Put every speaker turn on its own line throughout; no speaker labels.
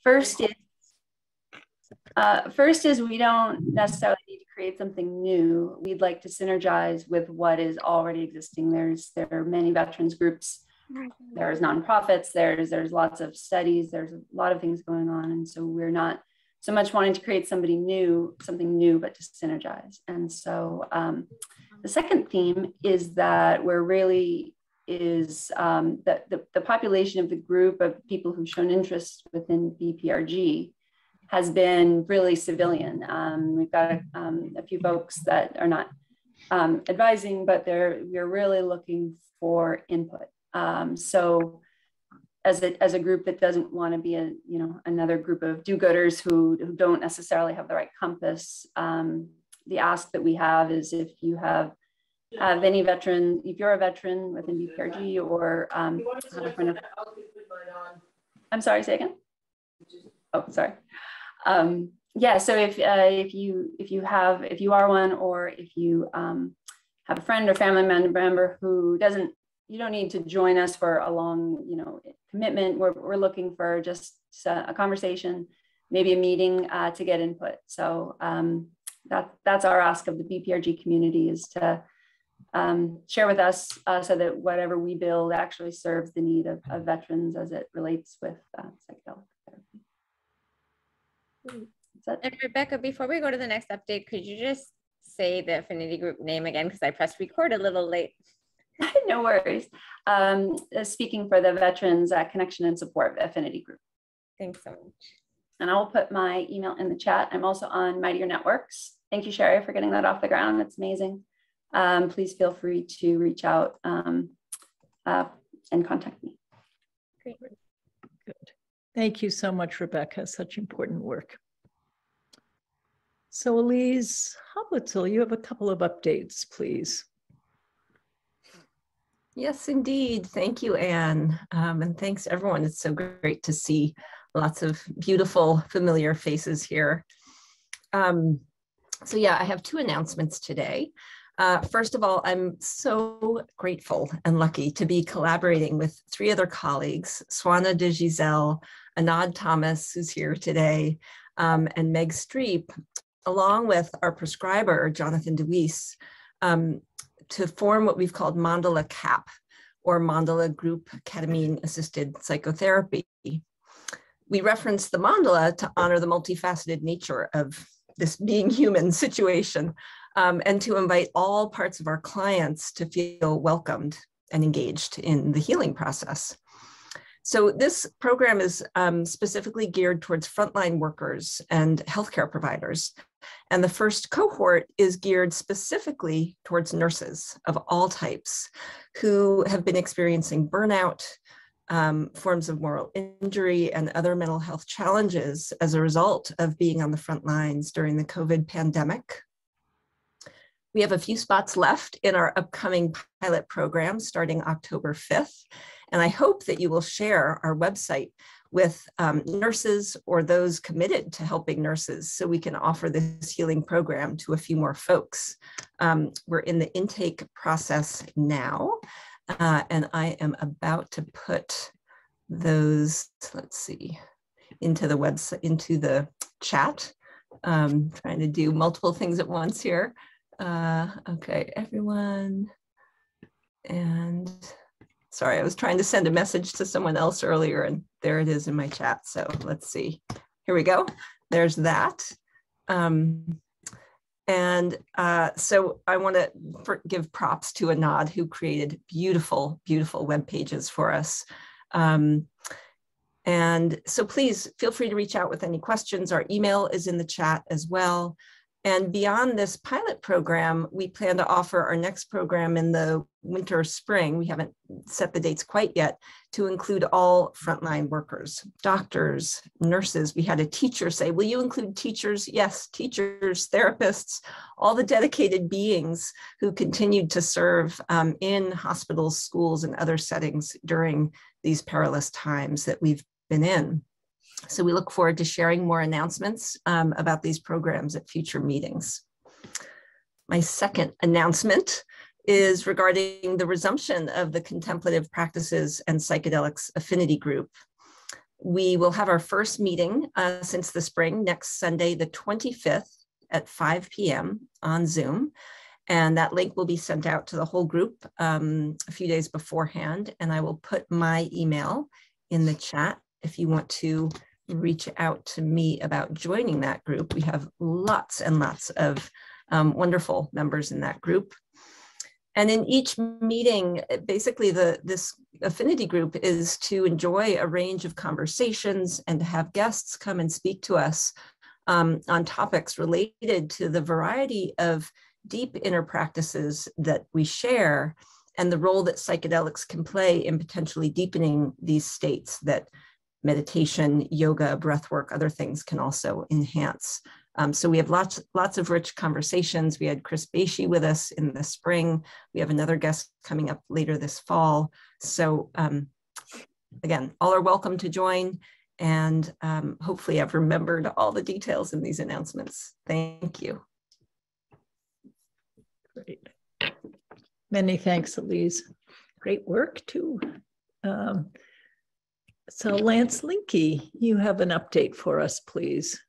First is we don't necessarily need to create something new. We'd like to synergize with what is already existing. There are many veterans groups, there's nonprofits, there's lots of studies, there's a lot of things going on. And so we're not so much wanting to create something new, but to synergize. And so the second theme is that we're really that the population of the group of people who've shown interest within BPRG has been really civilian. We've got a few folks that are not advising, but we're really looking for input. So as a group that doesn't want to be another group of do-gooders who don't necessarily have the right compass, the ask that we have is if you have any veteran, if you're a veteran within BPRG or have a friend of, I'm sorry, say again? Oh, sorry. Yeah, so if you are one, or if you have a friend or family member who you don't need to join us for a long, commitment. We're looking for just a conversation, maybe a meeting to get input. So that's our ask of the BPRG community, is to share with us so that whatever we build actually serves the need of veterans as it relates with psychedelic therapy.
And Rebecca, before we go to the next update, could you just say the Affinity group name again? Because I pressed record a little late.
No worries. Speaking for the Veterans Connection and Support Affinity Group.
Thanks so much.
And I'll put my email in the chat. I'm also on Mightier Networks. Thank you, Sherry, for getting that off the ground. It's amazing. Please feel free to reach out and contact me.
Great.
Good. Thank you so much, Rebecca. Such important work. So Elise Hoblitzel, you have a couple of updates, please.
Yes, indeed. Thank you, Anne. And thanks, everyone. It's so great to see lots of beautiful, familiar faces here. So yeah, I have two announcements today. First of all, I'm so grateful and lucky to be collaborating with three other colleagues, Swana de Giselle, Anad Thomas, who's here today, and Meg Streep, along with our prescriber, Jonathan DeWeese, to form what we've called Mandala CAP, or Mandala Group Ketamine Assisted Psychotherapy. We reference the mandala to honor the multifaceted nature of this being human situation, and to invite all parts of our clients to feel welcomed and engaged in the healing process. So this program is specifically geared towards frontline workers and healthcare providers. And the first cohort is geared specifically towards nurses of all types who have been experiencing burnout, forms of moral injury, and other mental health challenges as a result of being on the front lines during the COVID pandemic. We have a few spots left in our upcoming pilot program starting October 5th. And I hope that you will share our website with nurses or those committed to helping nurses so we can offer this healing program to a few more folks. We're in the intake process now, and I am about to put those, let's see, into the website, into the chat. Trying to do multiple things at once here. Okay, everyone. And sorry, I was trying to send a message to someone else earlier, and there it is in my chat. So let's see. Here we go. There's that. So I want to give props to Anad, who created beautiful, beautiful web pages for us. And so please feel free to reach out with any questions. Our email is in the chat as well. And beyond this pilot program, we plan to offer our next program in the winter, spring. We haven't set the dates quite yet, to include all frontline workers, doctors, nurses. We had a teacher say, will you include teachers? Yes, teachers, therapists, all the dedicated beings who continued to serve in hospitals, schools, and other settings during these perilous times that we've been in. So we look forward to sharing more announcements about these programs at future meetings. My second announcement is regarding the resumption of the Contemplative Practices and Psychedelics Affinity Group. We will have our first meeting since the spring next Sunday, the 25th at 5 p.m. on Zoom. And that link will be sent out to the whole group a few days beforehand. And I will put my email in the chat if you want to reach out to me about joining that group. We have lots and lots of wonderful members in that group. And in each meeting, basically this affinity group is to enjoy a range of conversations and to have guests come and speak to us on topics related to the variety of deep inner practices that we share and the role that psychedelics can play in potentially deepening these states that meditation, yoga, breath work, other things can also enhance. So we have lots of rich conversations. We had Chris Beishi with us in the spring. We have another guest coming up later this fall. So again, all are welcome to join, and hopefully I've remembered all the details in these announcements. Thank you.
Great. Many thanks, Elise. Great work too. So Lance Linke, you have an update for us, please.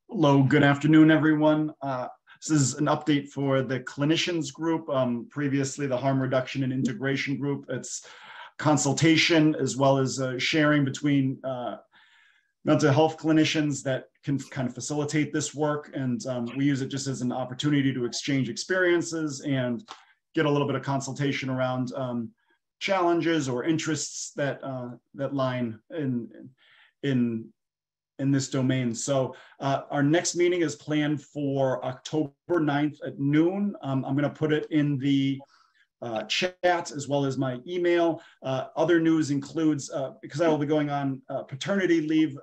Hello, good afternoon, everyone. This is an update for the clinicians group, previously the harm reduction and integration group. It's consultation as well as sharing between mental health clinicians that can kind of facilitate this work. And we use it just as an opportunity to exchange experiences and get a little bit of consultation around challenges or interests that that line in this domain. So our next meeting is planned for October 9th at noon. I'm gonna put it in the chat as well as my email. Other news includes, because I will be going on paternity leave,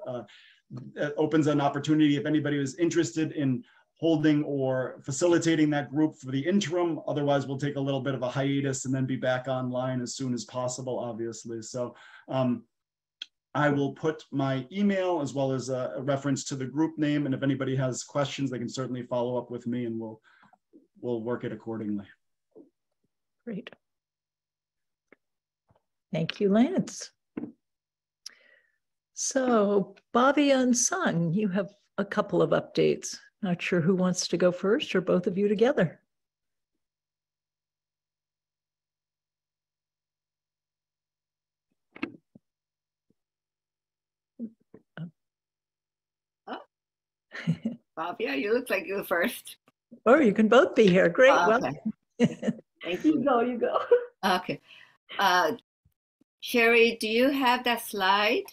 it opens an opportunity if anybody is interested in holding or facilitating that group for the interim. Otherwise, we'll take a little bit of a hiatus and then be back online as soon as possible, obviously. So I will put my email as well as a reference to the group name. And if anybody has questions, they can certainly follow up with me and we'll work it accordingly.
Great. Thank you, Lance. So Bhavya and Sung, you have a couple of updates. Not sure who wants to go first or both of you together.
Bhavya, you look like you first.
Or you can both be here. Great.
Oh,
Well,
okay. Thank you.
you go.
Okay. Sherry, do you have that slide?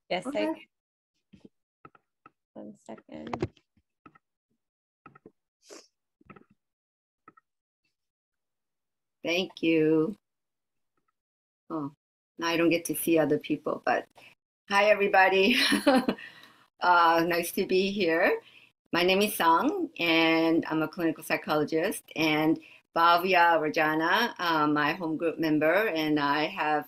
Yes,
Okay.
1 second.
Thank you. Oh, now I don't get to see other people, but hi, everybody. Nice to be here. My name is Sung, and I'm a clinical psychologist. And Bhavya Rajana, my home group member, and I have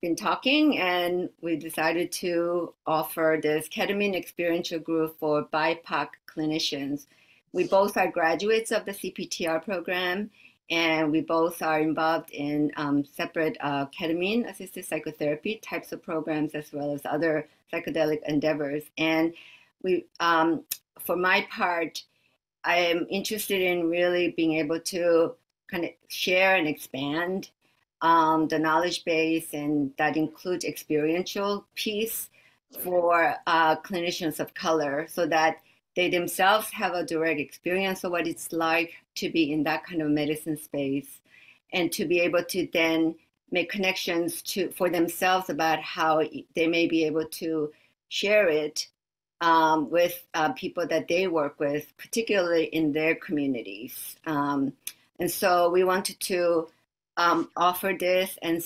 been talking, and we decided to offer this ketamine experiential group for BIPOC clinicians. We both are graduates of the CPTR program, and we both are involved in separate ketamine-assisted psychotherapy types of programs, as well as other psychedelic endeavors. And we, for my part, I am interested in really being able to kind of share and expand the knowledge base, and that includes experiential piece for clinicians of color, so that they themselves have a direct experience of what it's like to be in that kind of medicine space, and to be able to then make connections for themselves about how they may be able to share it with people that they work with, particularly in their communities. And so we wanted to offer this and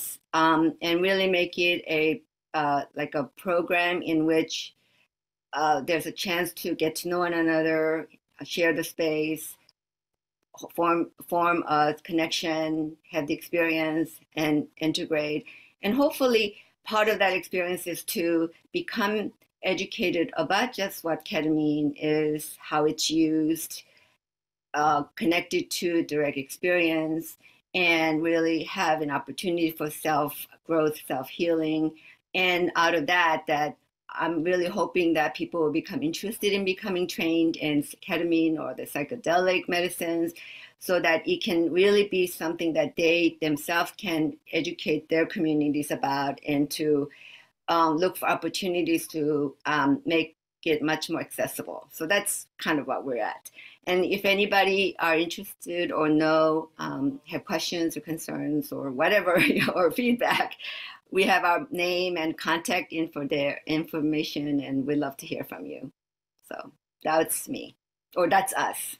really make it a like a program in which there's a chance to get to know one another, share the space, form a connection, have the experience, and integrate. And hopefully part of that experience is to become educated about just what ketamine is, how it's used, connected to direct experience, and really have an opportunity for self-growth, self-healing, And out of that I'm really hoping that people will become interested in becoming trained in ketamine or the psychedelic medicines, so that it can really be something that they themselves can educate their communities about, and to look for opportunities to make it much more accessible. So that's kind of what we're at. And if anybody are interested or know, have questions or concerns or whatever, or feedback, we have our name and contact info there, information, and we'd love to hear from you. So that's me, or that's us.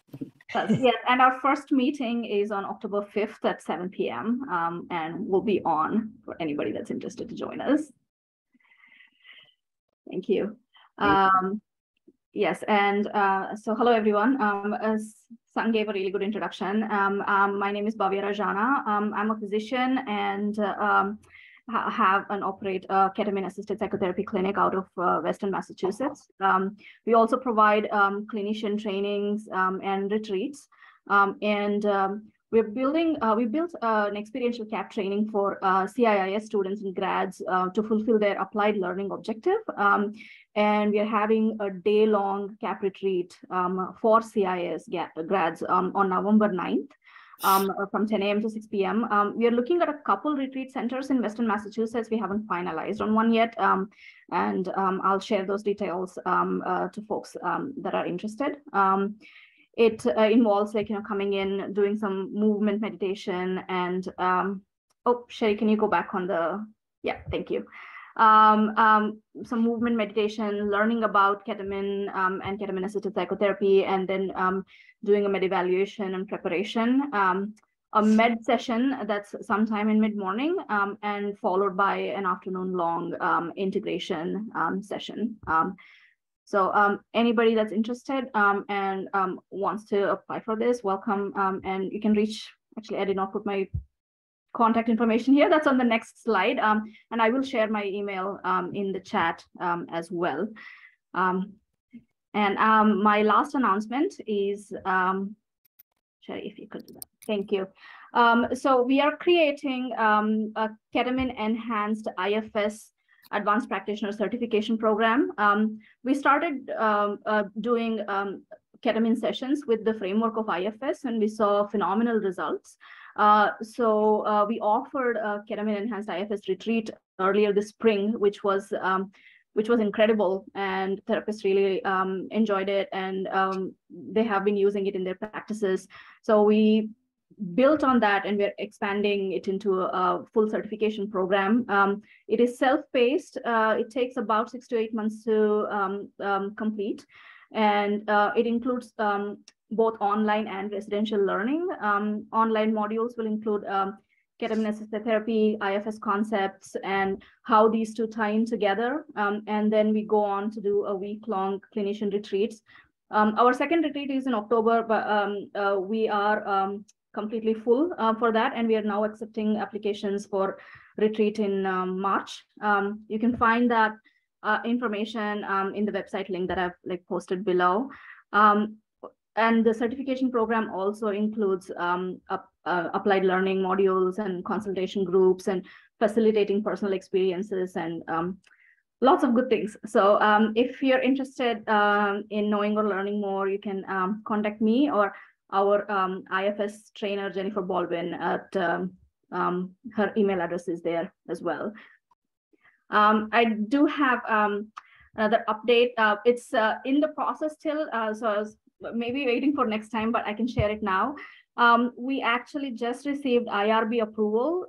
Yes, and our first meeting is on October 5th at 7 p.m. And we'll be on for anybody that's interested to join us. Thank you. Yes, and so hello everyone. As Sang gave a really good introduction, my name is Bhavya Rajana. I'm a physician and have and operate a ketamine-assisted psychotherapy clinic out of Western Massachusetts. We also provide clinician trainings and retreats. We built an experiential CAP training for CIIS students and grads to fulfill their applied learning objective. And we are having a day-long CAP retreat for CIIS grads on November 9th. From 10 a.m. to 6 p.m. We are looking at a couple retreat centers in Western Massachusetts. We haven't finalized on one yet, and I'll share those details to folks that are interested. It involves coming in, doing some movement meditation, and oh, Sherry, can you go back on the? Yeah, thank you. Some movement meditation, learning about ketamine and ketamine-assisted psychotherapy, and then doing a med evaluation and preparation. A med session that's sometime in mid-morning, and followed by an afternoon-long integration session. So anybody that's interested and wants to apply for this, welcome. And you can reach, actually, I did not put my contact information here. That's on the next slide. And I will share my email in the chat as well. And my last announcement is, Sherry, if you could do that. Thank you. So we are creating a ketamine-enhanced IFS Advanced Practitioner Certification Program. We started doing ketamine sessions with the framework of IFS, and we saw phenomenal results. So we offered a ketamine-enhanced IFS retreat earlier this spring, which was incredible, and therapists really enjoyed it, and they have been using it in their practices. So we built on that, and we're expanding it into a full certification program. It is self-paced. It takes about 6 to 8 months to complete, and it includes both online and residential learning. Online modules will include ketamine-assisted therapy, IFS concepts, and how these two tie in together. And then we go on to do a week-long clinician retreats. Our second retreat is in October, but we are completely full for that, and we are now accepting applications for retreat in March. You can find that information in the website link that I've posted below. And the certification program also includes applied learning modules and consultation groups and facilitating personal experiences and lots of good things. So if you're interested in knowing or learning more, you can contact me or our IFS trainer, Jennifer Baldwin, at her email address is there as well. I do have another update. It's in the process still, so I was maybe waiting for next time, but I can share it now. We actually just received IRB approval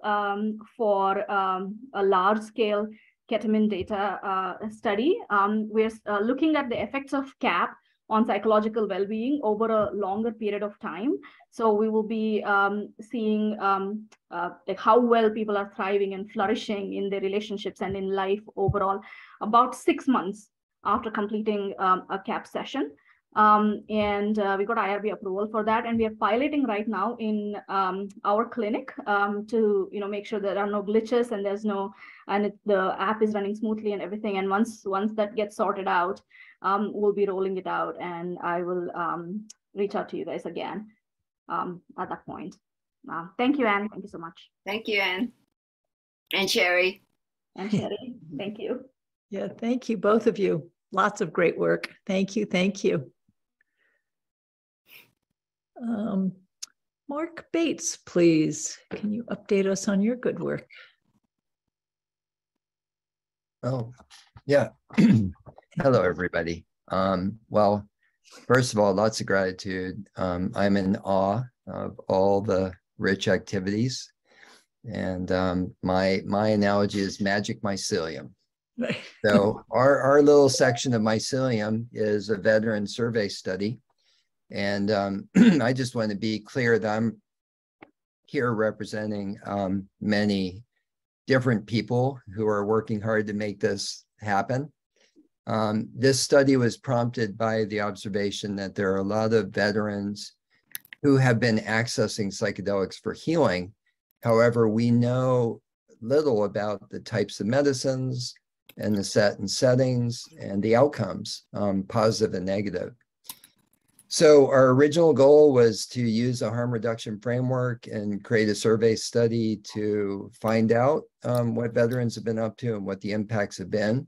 for a large-scale ketamine data study. We're looking at the effects of CAP on psychological well-being over a longer period of time. So we will be seeing like how well people are thriving and flourishing in their relationships and in life overall, about 6 months after completing a CAP session. And we got IRB approval for that, and we are piloting right now in our clinic to make sure there are no glitches and there's no, and the app is running smoothly and everything. And once that gets sorted out, we'll be rolling it out, and I will reach out to you guys again at that point. Thank you, Anne. Thank you so much.
Thank you, Anne. And Sherry.
and Sherry. Thank you.
Yeah, thank you, both of you. Lots of great work. Thank you, thank you. Mark Bates, please. Can you update us on your good work?
Oh, yeah. Hello, everybody. Well, first of all, lots of gratitude. I'm in awe of all the rich activities. And my analogy is magic mycelium. So our little section of mycelium is a veteran survey study. And I just want to be clear that I'm here representing many different people who are working hard to make this happen. This study was prompted by the observation that there are a lot of veterans who have been accessing psychedelics for healing. However, we know little about the types of medicines and the set and settings and the outcomes, positive and negative. So our original goal was to use a harm reduction framework and create a survey study to find out what veterans have been up to and what the impacts have been.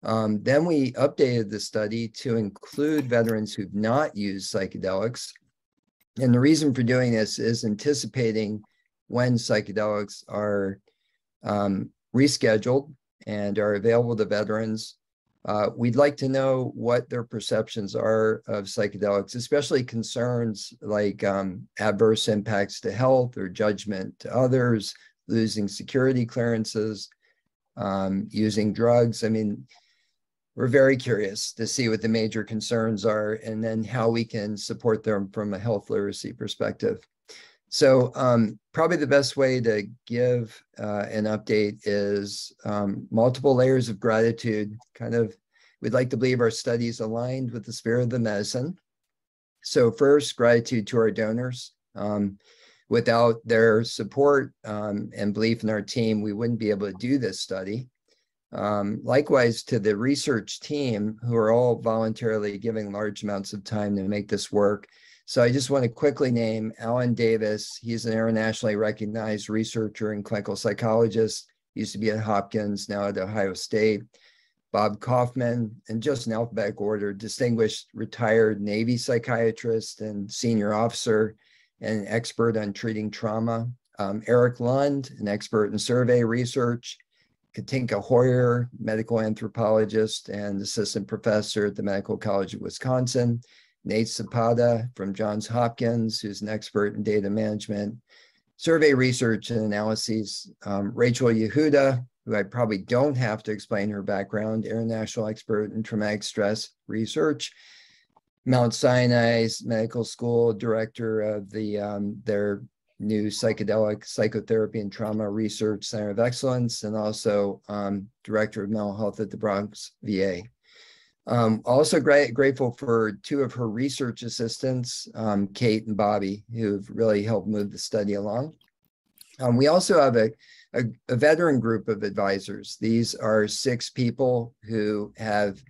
Then we updated the study to include veterans who've not used psychedelics. And the reason for doing this is anticipating when psychedelics are rescheduled and are available to veterans. We'd like to know what their perceptions are of psychedelics, especially concerns like adverse impacts to health or judgment to others, losing security clearances, using drugs. I mean, we're very curious to see what the major concerns are and then how we can support them from a health literacy perspective. So probably the best way to give an update is multiple layers of gratitude. Kind of, we'd like to believe our studies aligned with the spirit of the medicine. So first, gratitude to our donors. Without their support and belief in our team, we wouldn't be able to do this study. Likewise, to the research team, who are all voluntarily giving large amounts of time to make this work. So I just want to quickly name Alan Davis. He's an internationally recognized researcher and clinical psychologist. Used to be at Hopkins, now at Ohio State. Bob Kaufman, and just in alphabetical order, distinguished retired Navy psychiatrist and senior officer and an expert on treating trauma. Eric Lund, an expert in survey research. Katinka Hoyer, medical anthropologist and assistant professor at the Medical College of Wisconsin. Nate Zapata from Johns Hopkins, who's an expert in data management, survey research and analyses. Rachel Yehuda, who I probably don't have to explain her background, international expert in traumatic stress research. Mount Sinai Medical School director of their new psychedelic psychotherapy and trauma research center of excellence, and also director of mental health at the Bronx VA. Also grateful for two of her research assistants, Kate and Bobby, who've really helped move the study along. We also have a veteran group of advisors. These are 6 people who have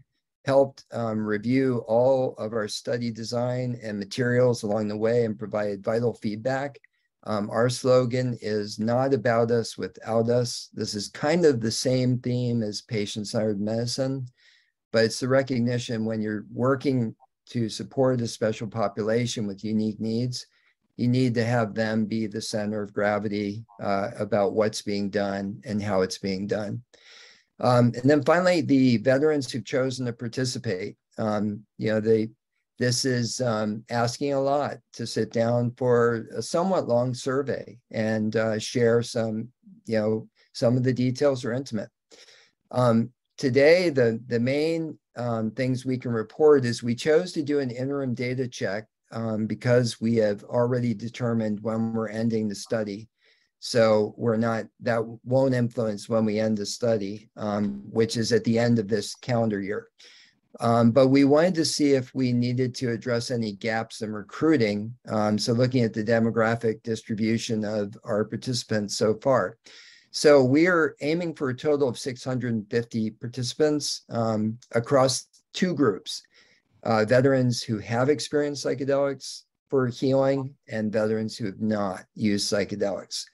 helped review all of our study design and materials along the way and provided vital feedback. Our slogan is not about us without us. This is kind of the same theme as patient-centered medicine, but it's the recognition when you're working to support a special population with unique needs, you need to have them be the center of gravity about what's being done and how it's being done. And then finally, the veterans who've chosen to participate, this is asking a lot to sit down for a somewhat long survey and share some of the details are intimate. Today, the main things we can report is we chose to do an interim data check because we have already determined when we're ending the study. So that won't influence when we end the study, which is at the end of this calendar year. But we wanted to see if we needed to address any gaps in recruiting. So looking at the demographic distribution of our participants so far. So we are aiming for a total of 650 participants across 2 groups, veterans who have experienced psychedelics for healing and veterans who have not used psychedelics.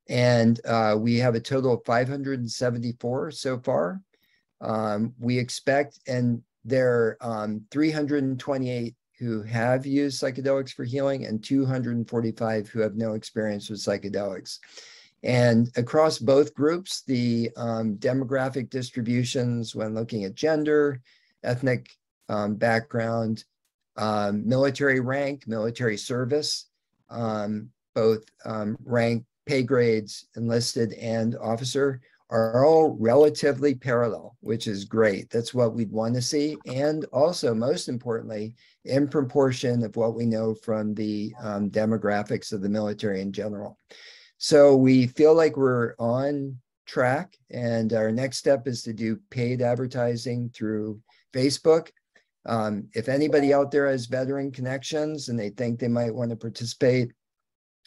And we have a total of 574 so far. We expect, and there are 328 who have used psychedelics for healing and 245 who have no experience with psychedelics. And across both groups, the demographic distributions when looking at gender, ethnic background, military rank, military service, both rank, pay grades, enlisted and officer, are all relatively parallel, which is great. That's what we'd want to see. And also, most importantly, in proportion of what we know from the demographics of the military in general. So we feel like we're on track, and our next step is to do paid advertising through Facebook. If anybody out there has veteran connections and they think they might want to participate,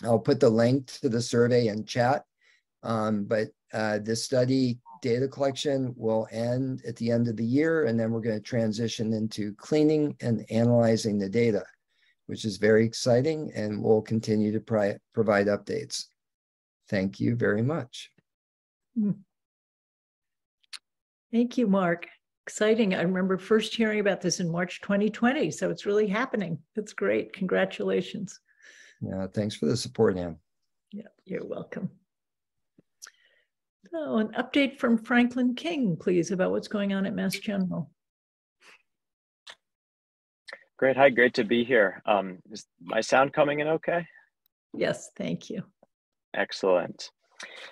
I'll put the link to the survey in chat. But the study data collection will end at the end of the year, and then we're going to transition into cleaning and analyzing the data, which is very exciting, and we'll continue to provide updates. Thank you very much.
Thank you, Mark. Exciting. I remember first hearing about this in March 2020, so it's really happening. That's great. Congratulations.
Yeah, thanks for the support, Ann.
Yeah, you're welcome. So an update from Franklin King, please, about what's going on at Mass General.
Great. Hi, great to be here. Is my sound coming in okay?
Yes, thank you.
Excellent.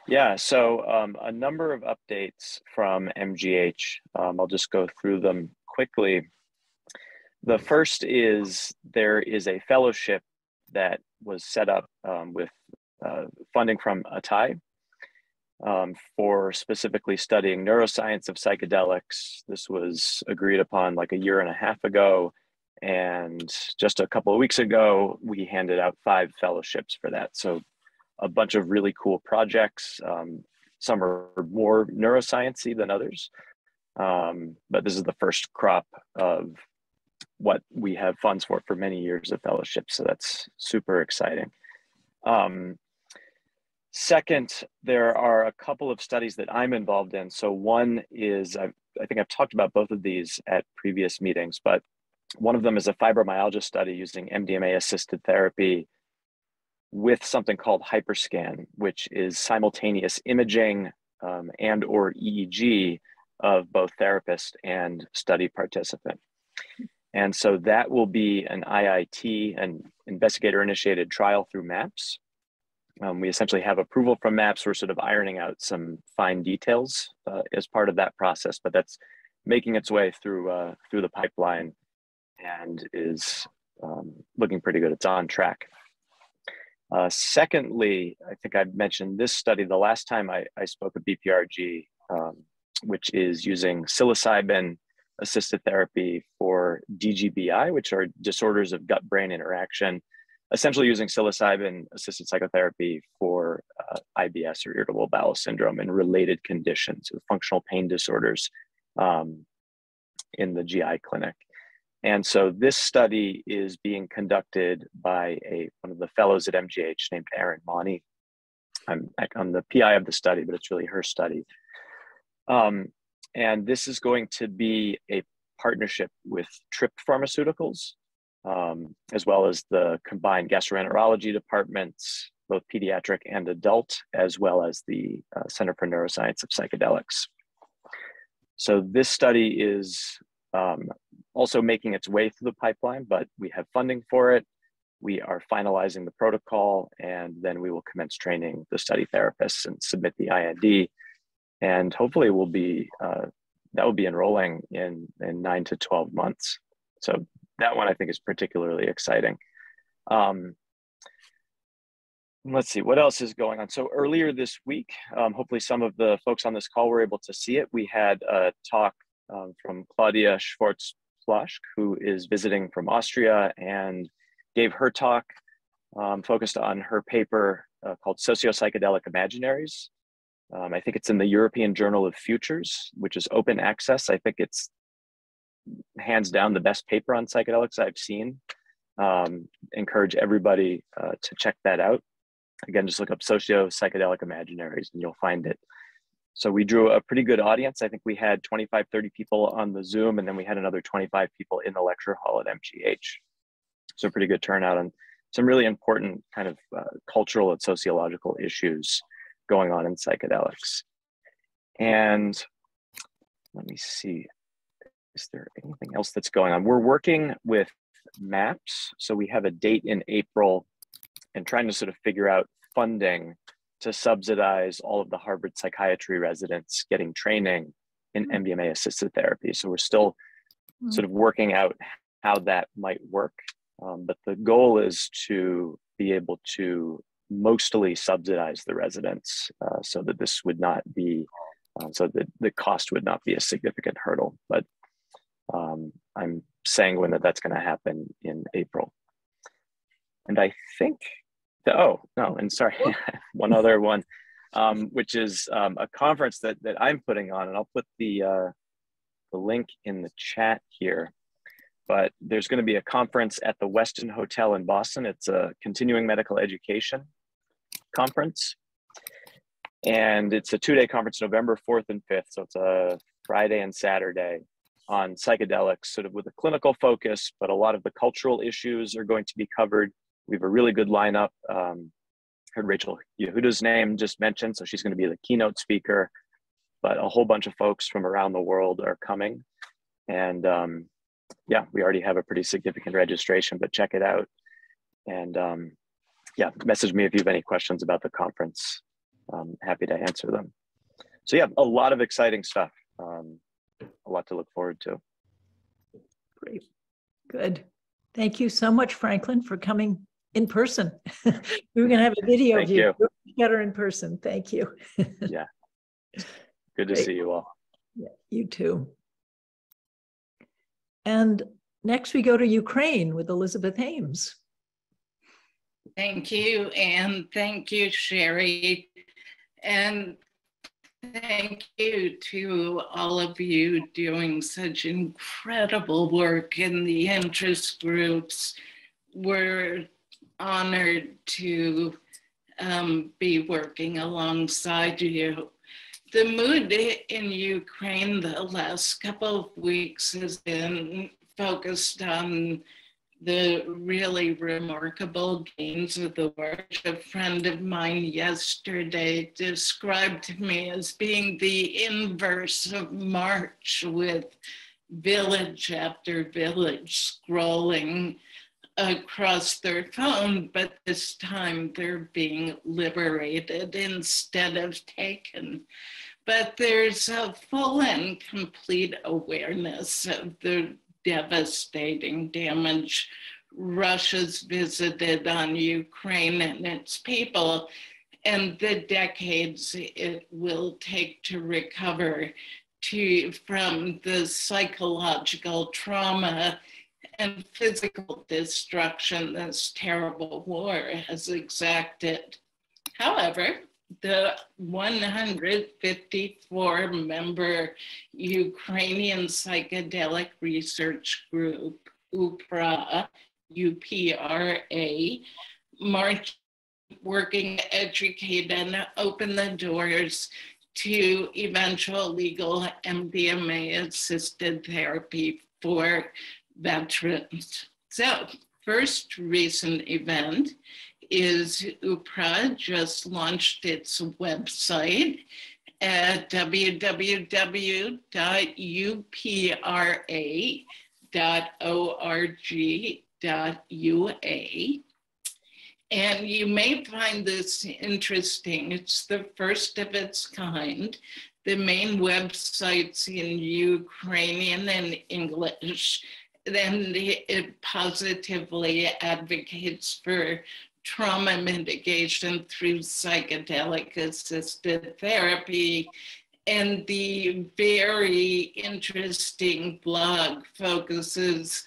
Yeah, so a number of updates from MGH. I'll just go through them quickly. The first is there is a fellowship that was set up with funding from ATAI for specifically studying neuroscience of psychedelics. This was agreed upon like a year and a half ago. And just a couple of weeks ago, we handed out 5 fellowships for that. So a bunch of really cool projects. Some are more neuroscience-y than others. But this is the first crop of what we have funds for many years of fellowships. So that's super exciting. Second, there are a couple of studies that I'm involved in. So one is, I think I've talked about both of these at previous meetings, but one of them is a fibromyalgia study using MDMA-assisted therapy with something called hyperscan, which is simultaneous imaging and or EEG of both therapist and study participant. And so that will be an IIT, an investigator-initiated trial through MAPS. We essentially have approval from MAPS. We're sort of ironing out some fine details as part of that process, but that's making its way through the pipeline and is looking pretty good. It's on track. Secondly, I think I mentioned this study the last time I spoke at BPRG, which is using psilocybin assisted therapy for DGBI, which are disorders of gut-brain interaction, essentially using psilocybin assisted psychotherapy for IBS or irritable bowel syndrome and related conditions with functional pain disorders in the GI clinic. And so this study is being conducted by one of the fellows at MGH named Erin Money. I'm the PI of the study, but it's really her study. And this is going to be a partnership with TRIP Pharmaceuticals, as well as the combined gastroenterology departments, both pediatric and adult, as well as the Center for Neuroscience of Psychedelics. So this study is also making its way through the pipeline, but we have funding for it. We are finalizing the protocol, and then we will commence training the study therapists and submit the IND. And hopefully that will be enrolling in 9 to 12 months. So that one I think is particularly exciting. Let's see, what else is going on? So earlier this week, hopefully some of the folks on this call were able to see it. We had a talk from Claudia Schwarz-Plaschk, who is visiting from Austria, and gave her talk focused on her paper called Socio-Psychedelic Imaginaries. I think it's in the European Journal of Futures, which is open access. I think it's hands down the best paper on psychedelics I've seen. Encourage everybody to check that out. Again, just look up socio-psychedelic imaginaries and you'll find it. So we drew a pretty good audience. I think we had 25, 30 people on the Zoom, and then we had another 25 people in the lecture hall at MGH. So pretty good turnout on some really important kind of cultural and sociological issues going on in psychedelics. And let me see, is there anything else that's going on? We're working with MAPS. So we have a date in April and trying to sort of figure out funding to subsidize all of the Harvard psychiatry residents getting training in MDMA assisted therapy. So we're still sort of working out how that might work. But the goal is to be able to mostly subsidize the residents so that this would not be, so that the cost would not be a significant hurdle. But I'm sanguine that that's going to happen in April. And I think, oh, no, and sorry, one other one, which is a conference that I'm putting on, and I'll put the link in the chat here. But there's going to be a conference at the Westin Hotel in Boston. It's a continuing medical education conference. And it's a 2-day conference, November 4th and 5th. So it's a Friday and Saturday on psychedelics, sort of with a clinical focus, but a lot of the cultural issues are going to be covered. We have a really good lineup. Heard Rachel Yehuda's name just mentioned, so she's going to be the keynote speaker, but a whole bunch of folks from around the world are coming. And yeah, we already have a pretty significant registration, but check it out. And yeah, message me if you have any questions about the conference. I'm happy to answer them. So yeah, a lot of exciting stuff. A lot to look forward to.
Great, good. Thank you so much, Franklin, for coming in person. We were going to have a video of you. Get her in person. Thank you.
Yeah, good to see you all.
Yeah, you too. And next we go to Ukraine with Elizabeth Ames.
Thank you, and thank you, Sherry. And thank you to all of you doing such incredible work in the interest groups. We're honored to be working alongside you. The mood in Ukraine the last couple of weeks has been focused on the really remarkable gains of the war. A friend of mine yesterday described to me as being the inverse of March, with village after village scrolling across their phone, but this time they're being liberated instead of taken. But there's a full and complete awareness of the devastating damage Russia's visited on Ukraine and its people, and the decades it will take to recover from the psychological trauma and physical destruction this terrible war has exacted. However, the 154-member Ukrainian Psychedelic Research Group, UPRA, UPRA, marched working to educate and open the doors to eventual legal MDMA-assisted therapy for veterans. So, first recent event is UPRA just launched its website at www.upra.org.ua. And you may find this interesting. It's the first of its kind. The main website's in Ukrainian and English. Then it positively advocates for trauma mitigation through psychedelic assisted therapy. And the very interesting blog focuses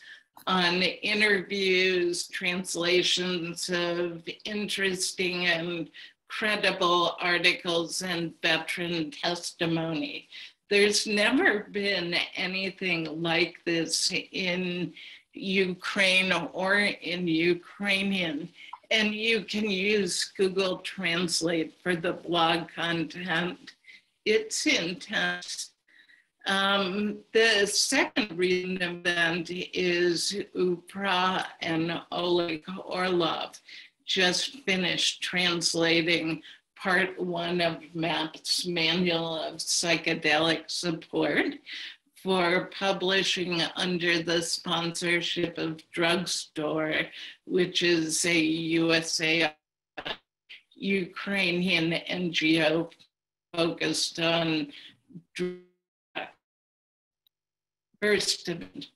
on interviews, translations of interesting and credible articles and veteran testimony. There's never been anything like this in Ukraine or in Ukrainian. and you can use Google Translate for the blog content. It's intense. The second recent event is Upra and Oleg Orlov just finished translating part 1 of MAP's Manual of Psychedelic Support for publishing under the sponsorship of Drugstore, which is a USA Ukrainian NGO focused on drug. First of it,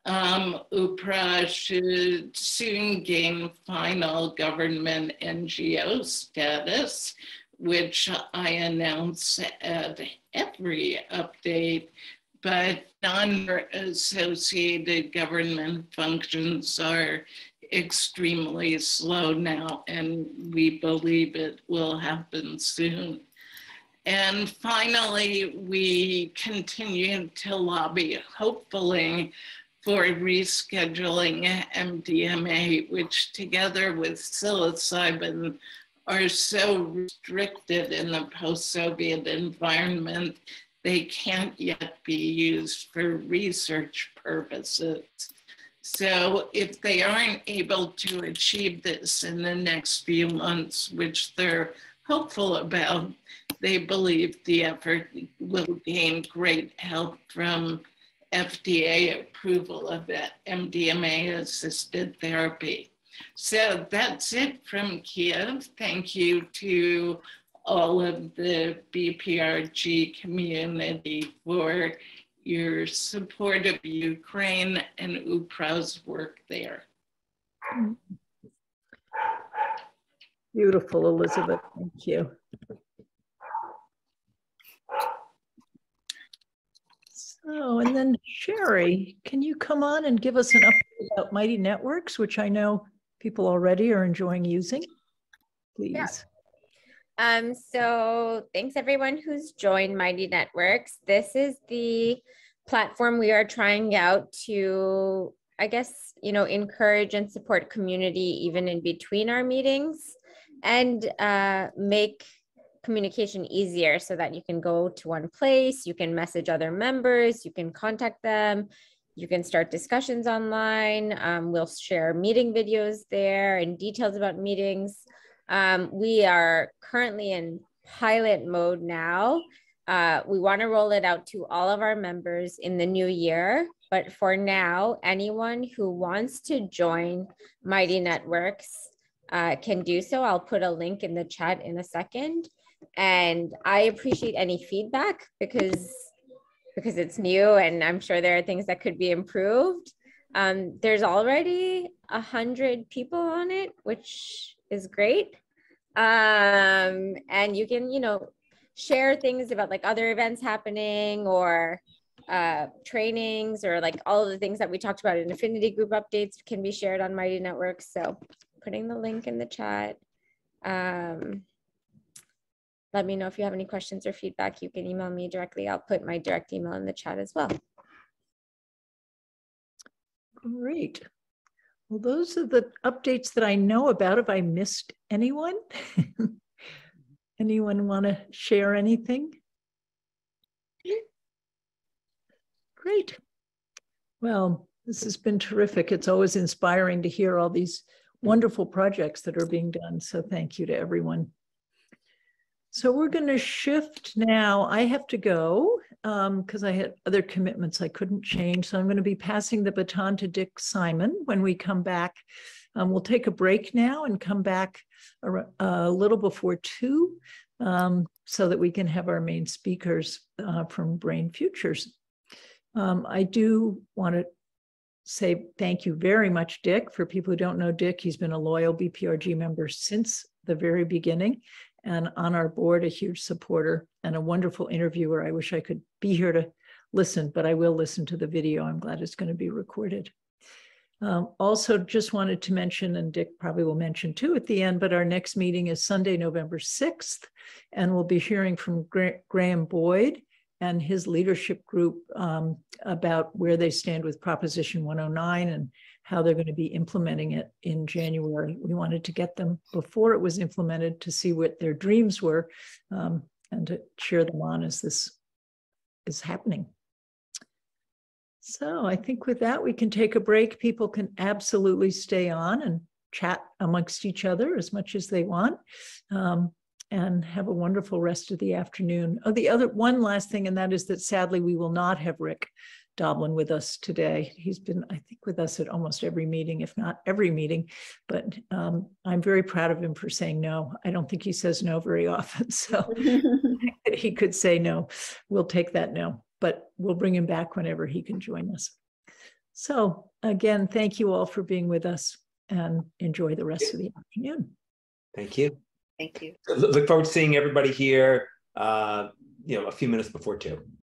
UPRA should soon gain final government NGO status, which I announce at every update, but non-associated government functions are extremely slow now, and we believe it will happen soon. And finally, we continue to lobby, hopefully, for rescheduling MDMA, which together with psilocybin are so restricted in the post-Soviet environment, they can't yet be used for research purposes. So if they aren't able to achieve this in the next few months, which they're hopeful about, they believe the effort will gain great help from FDA approval of MDMA-assisted therapy. So that's it from Kiev. Thank you to all of the BPRG community for your support of Ukraine and UPRA's work there.
Beautiful, Elizabeth. Thank you. So, and then Sherry, can you come on and give us an update about Mighty Networks, which I know people already are enjoying using, please?
Yeah. So thanks everyone who's joined Mighty Networks. This is the platform we are trying out to, I guess, encourage and support community even in between our meetings, and make communication easier so that you can go to one place, you can message other members, you can contact them, you can start discussions online. We'll share meeting videos there and details about meetings. We are currently in pilot mode now. We want to roll it out to all of our members in the new year. But for now, anyone who wants to join Mighty Networks can do so. I'll put a link in the chat in a second. And I appreciate any feedback because it's new and I'm sure there are things that could be improved. There's already 100 people on it, which is great. And you can, share things about like other events happening or trainings, or like all of the things that we talked about in Affinity group updates can be shared on Mighty Networks. So putting the link in the chat. Let me know if you have any questions or feedback. You can email me directly. I'll put my direct email in the chat as well.
Great. Well, those are the updates that I know about. Have I missed anyone? Anyone want to share anything? Great. Well, this has been terrific. It's always inspiring to hear all these wonderful projects that are being done. So thank you to everyone. So we're going to shift now. I have to go because I had other commitments I couldn't change. So I'm going to be passing the baton to Dick Simon when we come back. We'll take a break now and come back a little before 2 so that we can have our main speakers from Brain Futures. I do want to say thank you very much, Dick. For people who don't know Dick, he's been a loyal BPRG member since the very beginning, and on our board, a huge supporter and a wonderful interviewer. I wish I could be here to listen, but I will listen to the video. I'm glad it's going to be recorded. Also, just wanted to mention, and Dick probably will mention too at the end, but our next meeting is Sunday, November 6th, and we'll be hearing from Graham Boyd and his leadership group about where they stand with Proposition 109 and how they're going to be implementing it in January. We wanted to get them before it was implemented to see what their dreams were, and to cheer them on as this is happening. So I think with that, we can take a break. People can absolutely stay on and chat amongst each other as much as they want, and have a wonderful rest of the afternoon. Oh, the other one last thing, and that is that sadly, we will not have Rick Doblin with us today. He's been, I think, with us at almost every meeting, if not every meeting, but I'm very proud of him for saying no. I don't think he says no very often, so he could say no. We'll take that no, but we'll bring him back whenever he can join us. So again, thank you all for being with us, and enjoy the rest of the afternoon.
Thank you.
Thank you.
Look forward to seeing everybody here, a few minutes before 2.